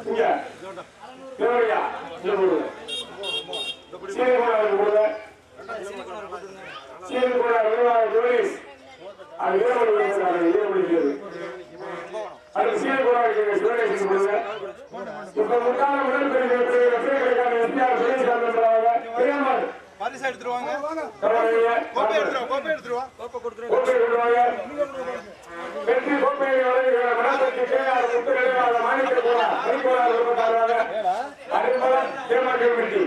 இங்க தேவையா இங்க போடுங்க சீனி போடாது போடுங்க சீனி போடாது ஜோலிஸ் அது ஏழு அது சீனி போடாது ஜோலிஸ் போடுங்க இப்ப முன்னாள் முதல் கிடைக்காத எஸ்பிஆர் பெரியமாள் பரிசு எடுத்துருவாங்க கோப்பை எடுத்துருவா கோப்பை கொடுத்துருவாங்க வெற்றி கோப்பையை வழங்குகிற மனசக்தி கேஆர் முத்து நிலைவாத மாநில போரா கைகோளாறு கொடுத்தாங்க அதேபோல தேமாக்கல் வெட்டி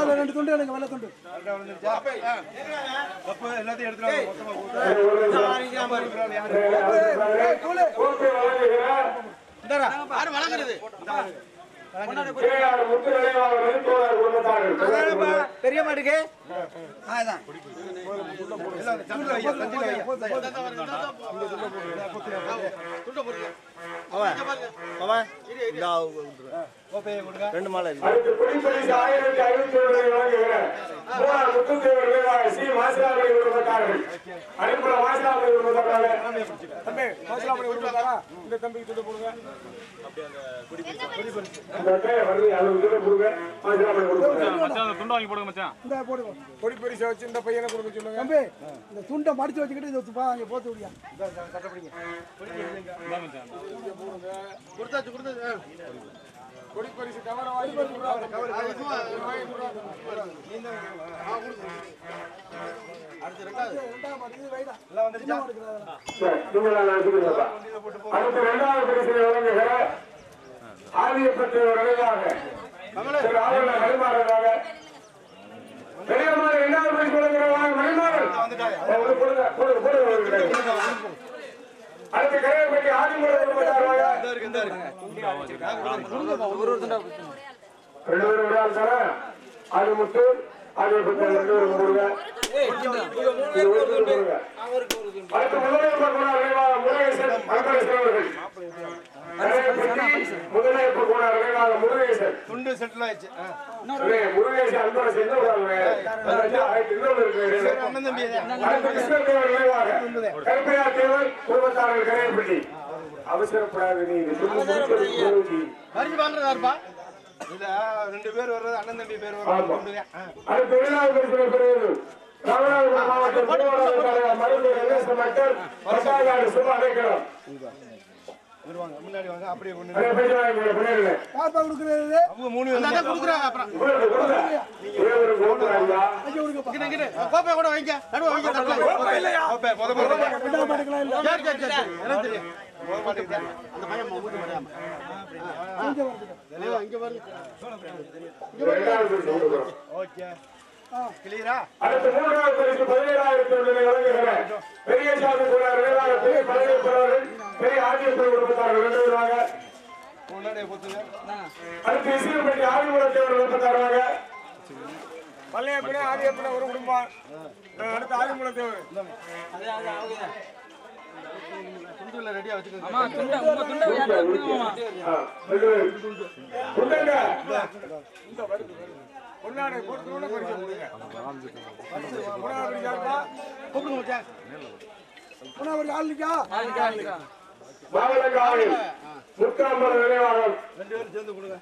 ரெண்டு துண்டு எனக்கு வெள்ள துண்டு எல்லாத்தையும் எடுத்துருவாங்க பெரிய மாட்டுக்கு ரெண்டு மாலை துண்டை மடிச்சு வச்சுக்கிட்டு அங்க போத்து விடியா கொடிப்பரிசு கவர வாங்கி அடுத்த இரண்டாவது பரிசை வழங்குகிற ஆதியப்பட்டு விரைவாக மணிமாறனாக பெரியம்மாள் இரண்டாவது பரிசு வழங்குகிறவாங்க மணிமாறன் அடுத்த கரையப்பட்டி ஆதிமுறை ஆதிமுத்து ஆதியப்பட்டு அடுத்த முருகேசன் அவர்கள் முதலையப்ப கோணார் விரைவாக முருகேசன் துண்டு செட்டில் ஆயிடுச்சு முருகேசன் அன்பரை சென்று கருப்பையா தேவர் குடும்பத்தார்கள் கரையப்பட்டி அவசரப்படாது இதுல ரெண்டு பேர் வர்றது அண்ணன் தம்பி பேர் வர்றது அடுத்த இரண்டாவது பெறுவது ராமநாதபுரம் மாவட்டம் மருந்து மக்கள் பசாகாடு சும்மா அடைக்கலாம் முன்னாடி வாங்க அப்படியே கோப்பை கூட வாங்க அடுத்த மூன்றாவது பரிசு 17,000 வழங்குகிற பெரிய சாமி கோளாறு பெரிய ஆதியப்பன் குடும்பத்தார்கள் ரெண்டு வருவாங்க. அடுத்து இசைப்பட்டி ஆதிமூலத்தேவர் குடும்பத்தாருவாங்க. பள்ளையப்பனே ஆதியப்பனே ஒரு குடும்பம். அடுத்து ஆதிமூலத்தேவர் துண்டுல ரெடியா வச்சுக்கோங்க. பொன்னாடை போட்டு பரிசு கொடுங்க. மாவட்டக்காவல் முக்காம்பரம் நினைவாகம் ரெண்டு பேரும் சேர்ந்து கொடுங்க.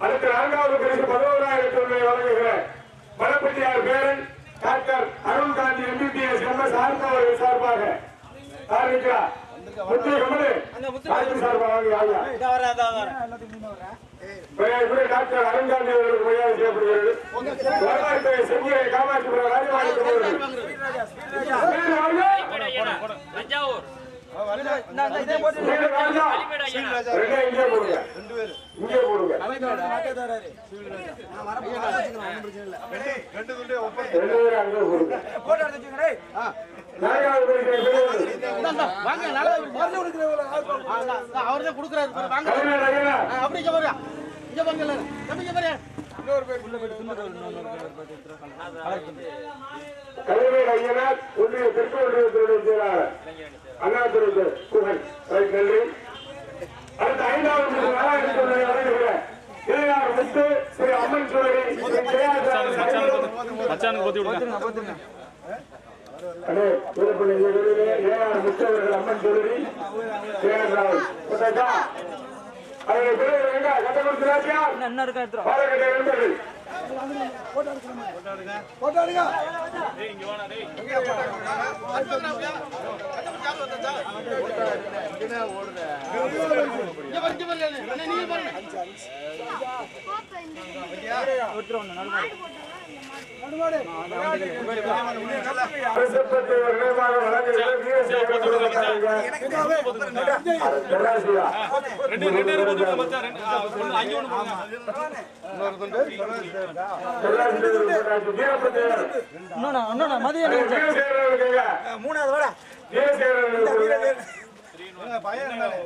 அடுத்த நான்காவது பரிசு 11,000 வழங்குகிற மணப்பட்டியார் பேரன் டாக்டர் அருண்காந்தி MBBS MS அவர்கள் சார்பாக டாக்டர் அருண்காந்தி அவர்களுக்கு மரியாதை செய்யப்படுகிறது. செஞ்சியை காமாட்சிபுரம் இங்கே போடுங்க. அவர்தான் கொடுக்குறாரு. கலைஞர் ஐயனார் ஒன்றிய தெற்கு ஒன்றியத்தினுடைய செயலாளர் அண்ணாதுரை புகழ் நன்றி. அடுத்த 5வது வழங்குகிற இளையார் முத்து ஸ்ரீ அம்மன் சுடரி ஏஆர் முத்தவர்கள் அம்மன் சுடரி அவருடைய பிறகு எங்க கட்ட கொடுத்துறாச்சியா பாலக்கட்டை நண்பர்கள் போட்டோ எடுங்க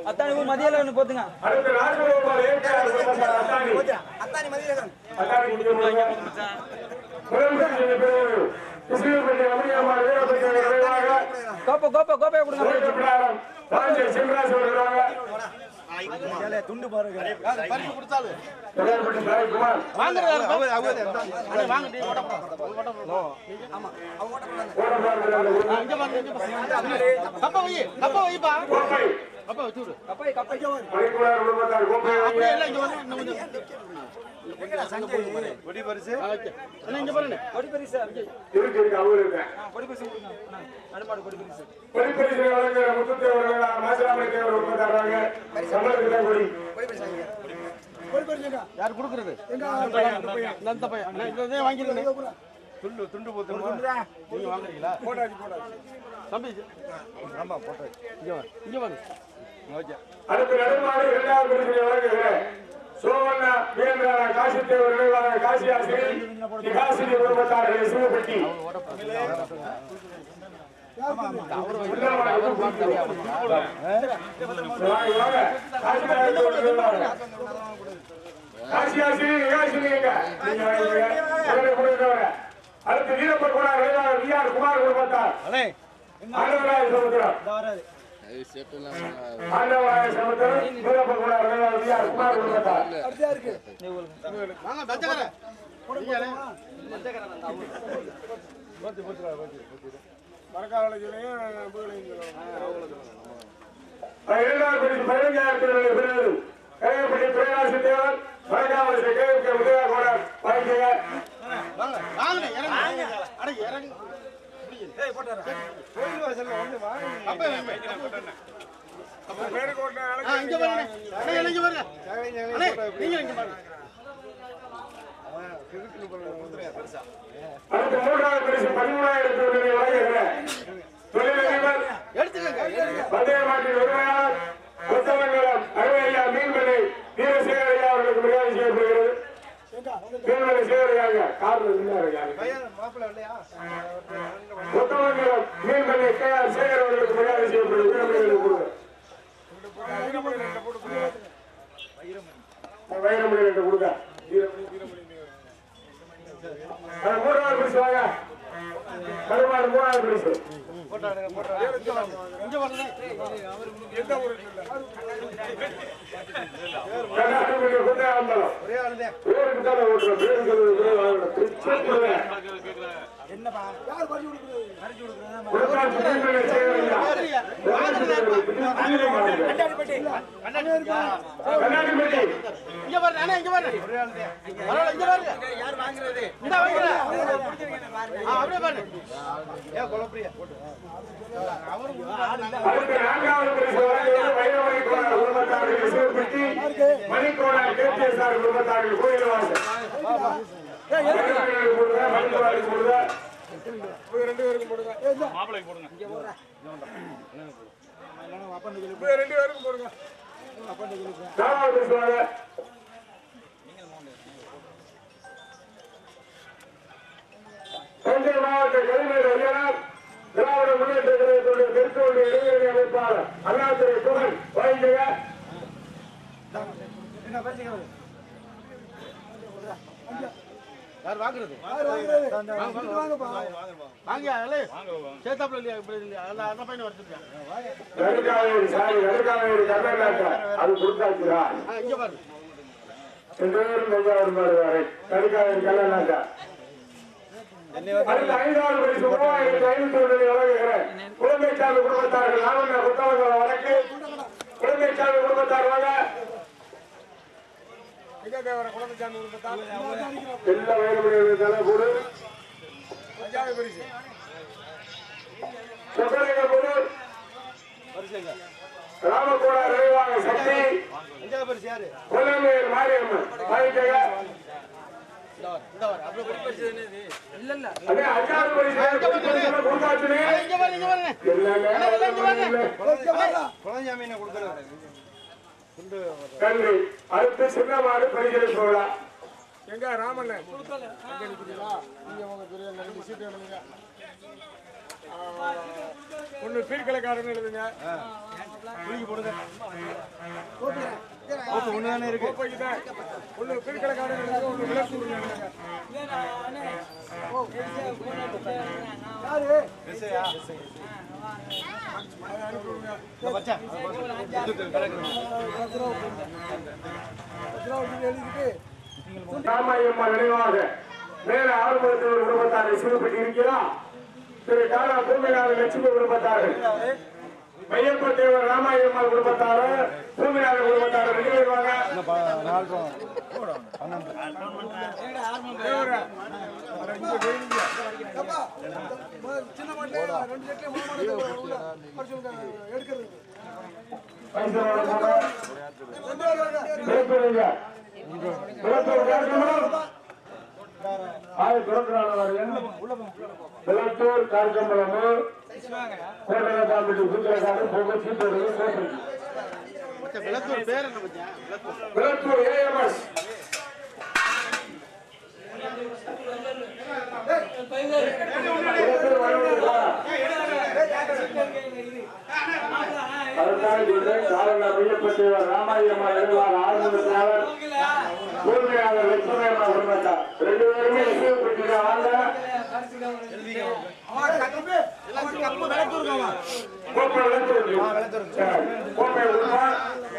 அத்தானி மதியம் போத்துங்க கோப்பை கோப்பை கோப்பை துண்டு பாருங்க யார் கொடுக்கறது வாங்கிருக்கேன் துண்டு துண்டு போட்டு நீங்க வாங்குறீங்களா தம்பி ஆமா போட்டாச்சு இங்க வாங்க ஓகே அடுத்து நடுமாறு 2வது பரிசை வழங்குகிறேன் சோவண்ணா வீரரான காசி தேவர் நினைவாக காசி ஆசிரியர் காசி குடும்பத்தார்கள் சிவபட்டி காசி ஆசிரியர் அடுத்து வீரப்பர் விஆர் குமார் குடும்பத்தார் ஆண்டவராய சமுத்திரம் ஆண்டவராய சமுத்திரம் வீரப்பர் விஆர் குமார் குடும்பத்தார் இரண்டாவது பரிசு 15,000 பெறுவது கையப்பட்டி பிரகாசி தேவர் மரக்காவல் கேஎம்கே உதயா கோடர் வாங்கிக்கங்க அடுத்த 3வது பரிசு 13,000 வழங்குகிறேன் தொழிலதிபர் பந்தயமாட்டின் உரிமையாளர் கொத்தமங்கலம் அருமையா மீன்மலை வீரசேகரையா அவர்களுக்கு மரியாதை செய்யப்படுகிறது. மீன்மலை சேகரையாக கொத்தமங்கலம் மீன்மலை கேஆர் சேகர் அவர்களுக்கு மரியாதை செய்யப்படுகிறது. வைரமணி என்று கொடுக்க 3வது பரிசு வாங்க கருமாடு 3வது பரிசு மணிக்கோணர் கேபிஎஸ்ஆர் குடும்பத்தார்கள் கோயில் வாசல் மாப்பிளைக்கு போடுங்க 2 பேருக்கும் போடுங்க. 4வது பரிசு தஞ்சை மாவட்ட கலைஞர் ஐயனார் திராவிட முன்னேற்ற கழகத்துடைய தெற்கு ஒன்றிய இளைஞரணி அமைப்பாளர் அண்ணாதுரை புகழ் வாங்கிக்கங்க யார் வாங்குறது? வாங்கப்பா. வாங்கியா சேத்தாப்புல இல்லையா? இப்படி இல்லையா? அந்த பையனை வச்சுருக்கேன். அது கொடுத்தாச்சுரா இங்க பாரு. அடுத்த 5வது பரிசு 3500 வழங்குகிறேன். குழந்தைச்சாமி குடும்பத்தார்கள் நாம புத்தகங்களை வழக்கு குழந்தைச்சாமி குடும்பத்தார் வாங்க. குழந்தைச்சாமி குடும்பத்தார் எல்லா வேறுபடுகிறது கூடு சொக்கலிங்க கூடு ராமகோடா நிறைவாக சக்தி கொல்லமேல் மாரியம்மன் வாங்கிக்கங்க. அதே 5வது பரிசு கொடுத்தாச்சுனே. குழந்தைச்சாமி கொடுக்குறது நன்றி. அடுத்து சின்னமாடு பரிசீலனை போகலாம். எங்க ராமண்ண ஒண்ணு பீர்கலைக்காரன் எழுதுங்க. ஒண்ணுதானே இருக்கு. ஒண்ணு பீர்கலைக்காரன் எழுதுங்க, ஒண்ணு விளக்கூர் எழுதுங்க. ராமாயம்மா நினைவாக மேல ஆறுமுகத்தவர் குடும்பத்தாரை சிறுபட்டி இருக்கிறார். திரு காலா பூமிநாதன் லட்சுமி குடும்பத்தார்கள் மையப்பட்டேவர் ராமாயம்மாள் குடும்பத்தாரு பூமிநாதன் குடும்பத்தாரு ரெண்டு பேர் வாங்க. சின்ன மாட்டே 2 செட்ல 3 மாடு எடுக்கிறது. விளத்தூர் கார்கம்பலம் விளத்தூர் ஏஎம்எஸ் மையப்பட்டேவர் ராமாயம்மா எழுவார் ஆறுமுகத்தாளர் பூர்மையாளர் லட்சுமியம்மா குடும்பத்தார் 2 பேருமே இசைப்பட்டிருக்க வாங்க. கோப்பை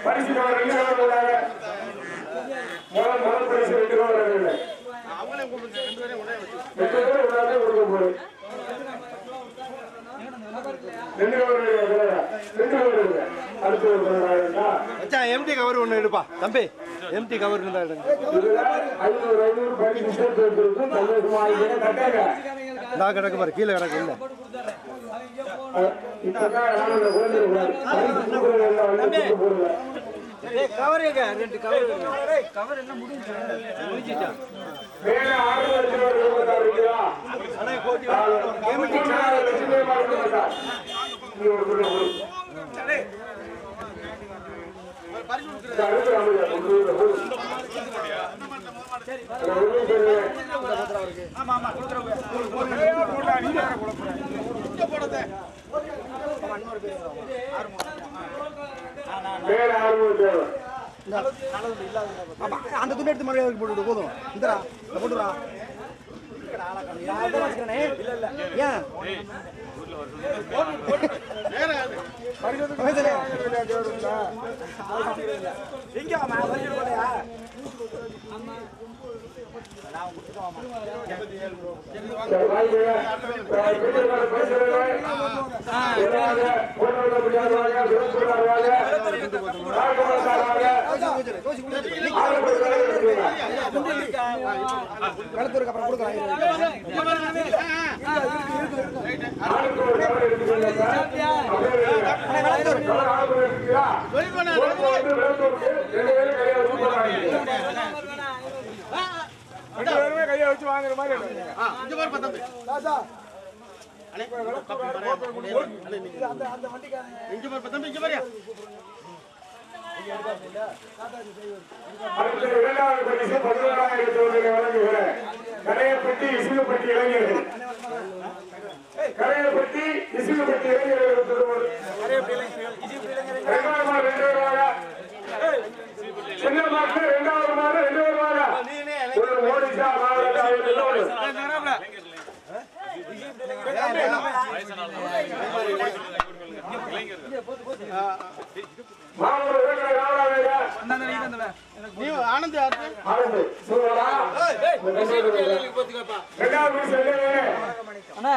பரிசு முதல் பரிசு 2 கொடுக்க போறேன். 2 அடுத்து எம்டி கவர் ஒண்ணு எடுப்பா தம்பி. எம்டி கவர் இருந்தா எடுங்க. 500 பரிசு நான் கிடக்கு பாரு, கீழே கிடக்கு. இல்ல கவர் ரெண்டு கவர் கவர் எல்லாம் முடிஞ்சிட்டா. அந்த துணி எடுத்து மறுபடியும் போட்டு போதும். இந்தரா போட்டுறா. கலத்தூருக்கு அப்புறம் கொடுக்கலாம். கையை வச்சு வாங்குற மாதிரி கரையப்பட்டி இசுகுப்பட்டி இளைஞர்கள் கரையப்பட்டி இசுகுப்பட்டி இளைஞர்கள் சின்ன மாட்டு 2வது மாடு 2 பேர் வாங்க. நீ ஆனந்த் அண்ணா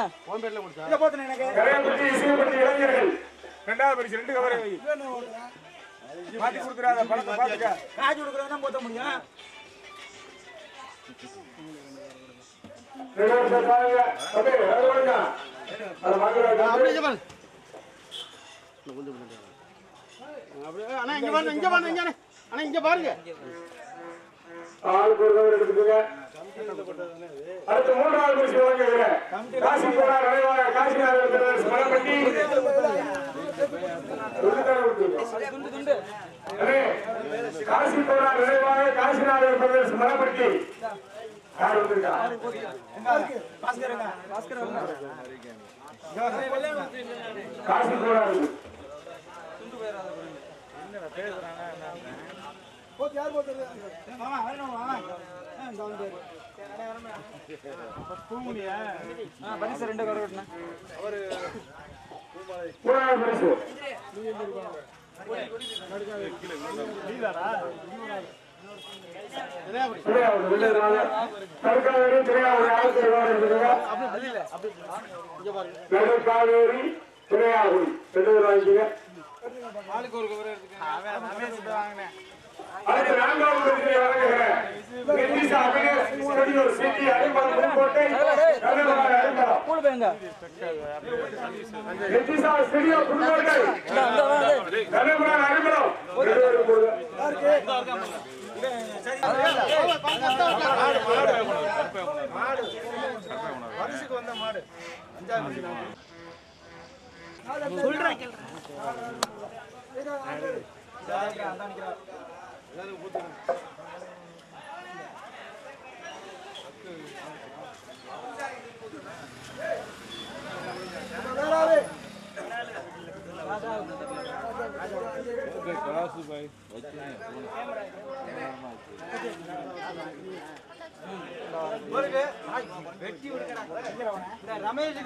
ரெண்டாவது பரிசு 2 கவரை மாத்தி கொடுத்துறாத பணத்தை பாத்துக்க காசு கொடுக்குறதா போத்த முடியும் இங்க பாருங்க ஆளுக்கு ஒரு கவர் எடுத்துக்கோங்க. அடுத்து 3வது பரிசு வழங்குகிறேன். காசி போனா நிறைவாக காசிநாதர் பிரதர்ஸ் மலப்பட்டி காசி போனா நிறைவாக காசிநாதர் பிரதர்ஸ் மலப்பட்டி யார் வந்திருக்கா? காசி போனா போத்து யார் போத்து மாமா வரணும் மாமா பூமுனியா பரிசு 2 கவர் கட்டனா அவரு மூணாவது பரிசு தற்காவேரி திரையாவூர் நடுக்காவேரி திரையாவூர் 2 வாங்கிங்க. ஆளுக்கு ஒரு கவர் எடுத்துக்க வாங்கினேன். அடுத்து 4வது பரிசை வழங்குகிறேன். நெத்திசா அபினேஷ் ஸ்டுடியோ சிட்டி அரிமளம் புதுக்கோட்டை கண்ணபுரம் அரிமளம் கூடு போங்க நெத்திசா ஸ்டுடியோ புதுக்கோட்டை கண்ணபுரம் அரிமளம் வருஷத்துக்கு வந்த மாடு 5வது சொல்றேன் வெட்டி விடுங்கடா ரமேஷ்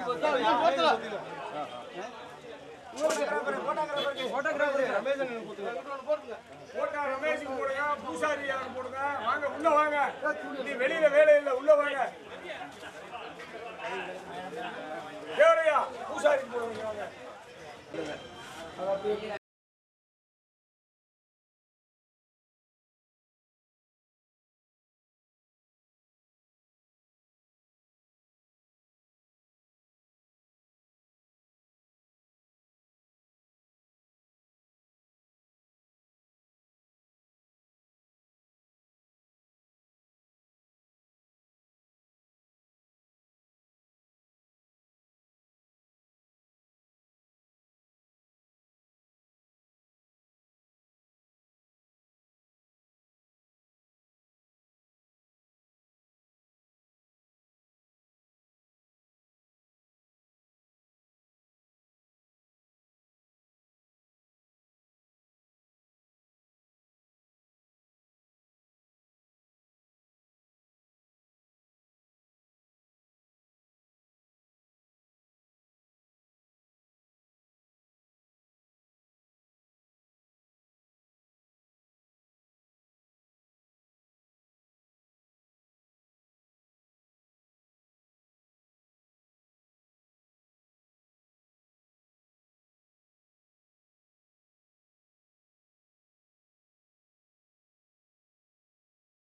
ரமேஷ் போடுங்க பூசாரி போடுங்க வாங்க உள்ள வாங்க வெளியில வேலை